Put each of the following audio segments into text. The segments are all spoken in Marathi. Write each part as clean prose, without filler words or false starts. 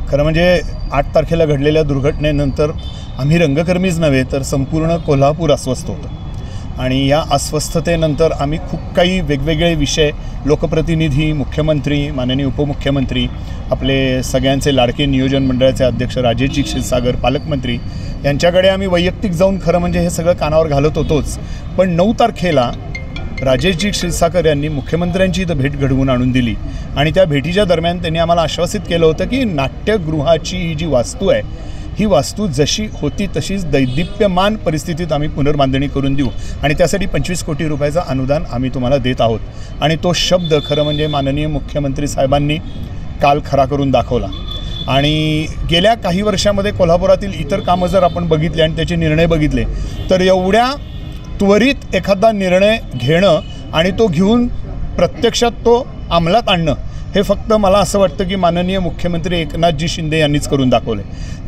खरं म्हणजे 8 तारखेला घडलेल्या दुर्घटनेनंतर आम्ही रंगकर्मीच नव्हे तर संपूर्ण कोल्हापूर अस्वस्थ होतं आणि या अस्वस्थतेनंतर आम्ही खूप काही वेगवेगळे विषय लोकप्रतिनिधी, मुख्यमंत्री, माननीय उपमुख्यमंत्री, आपले सगळ्यांचे लाडके नियोजन मंडळाचे अध्यक्ष राजेशजी क्षीरसागर, पालकमंत्री यांच्याकडे आम्ही वैयक्तिक जाऊन खरं म्हणजे हे सगळं कानावर घालत होतोच। पण 9 तारखेला राजेशजी क्षीरसागर यांनी मुख्यमंत्र्यांची इथं भेट घडवून आणून दिली आणि त्या भेटीच्या दरम्यान त्यांनी आम्हाला आश्वासित केलं होतं की नाट्यगृहाची ही जी वास्तू आहे ही वास्तू जशी होती तशीच दैदिप्यमान परिस्थितीत आम्ही पुनर्बांधणी करून देऊ आणि त्यासाठी 25 कोटी रुपयाचं अनुदान आम्ही तुम्हाला देत आहोत। आणि तो शब्द खरं म्हणजे माननीय मुख्यमंत्री साहेबांनी काल खरा करून दाखवला। आणि गेल्या काही वर्षामध्ये कोल्हापुरातील इतर कामं जर आपण बघितले आणि त्याचे निर्णय बघितले तर एवढ्या त्वरित एखादा निर्णय घेणं आणि तो घेऊन प्रत्यक्षात तो अंमलात आणणं हे फक्त मला असं वाटतं की माननीय मुख्यमंत्री एकनाथजी शिंदे यांनीच करून दाखवले।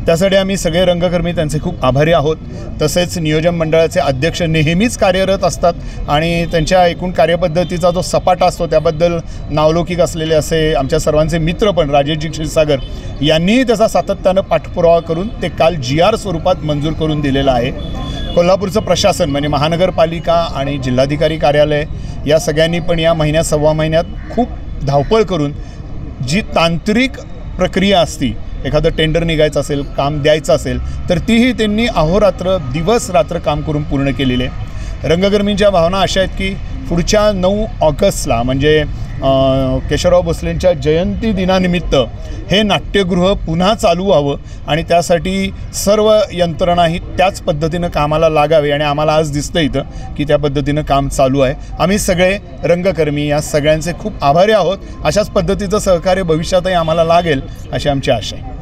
त्यासाठी आम्ही सगळे रंगकर्मी त्यांचे खूप आभारी आहोत। तसेच नियोजन मंडळाचे अध्यक्ष नेहमीच कार्यरत असतात आणि त्यांच्या एकूण कार्यपद्धतीचा जो सपाटा असतो त्याबद्दल नावलौकिक असलेले असे आमच्या सर्वांचे मित्र पण राजेशजी क्षीरसागर यांनीही त्याचा सातत्यानं पाठपुरावा करून ते काल GR स्वरूपात मंजूर करून दिलेलं आहे। कोल्हापूरचं प्रशासन म्हणजे महानगरपालिका आणि जिल्हाधिकारी कार्यालय या सगळ्यांनी पण या महिन्यात सव्वा महिन्यात खूप धावपळ करून जी तांत्रिक प्रक्रिया असती, एखादं टेंडर निघायचं असेल, काम द्यायचं असेल तर तीही त्यांनी अहोरात्र दिवस रात्र काम करून पूर्ण केलेले आहे। रंगकर्मींच्या भावना अशा आहेत की पुढच्या 9 ऑगस्टला म्हणजे केशवराव भोसलेंच्या जयंती दिनानिमित्त हे नाट्यगृह पुन्हा चालू व्हावं आणि त्यासाठी सर्व यंत्रणा ही त्याच पद्धतीनं कामाला लागावे आणि आम्हाला आज दिसतं इथं की त्या पद्धतीनं काम चालू आहे। आम्ही सगळे रंगकर्मी या सगळ्यांचे खूप आभारी आहोत। अशाच पद्धतीचं सहकार्य भविष्यातही आम्हाला लागेल अशी आमची आशा आहे।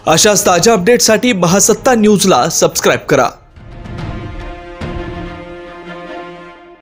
अशाच ताज्या अपडेटसाठी महासत्ता न्यूजला सबस्क्राइब करा।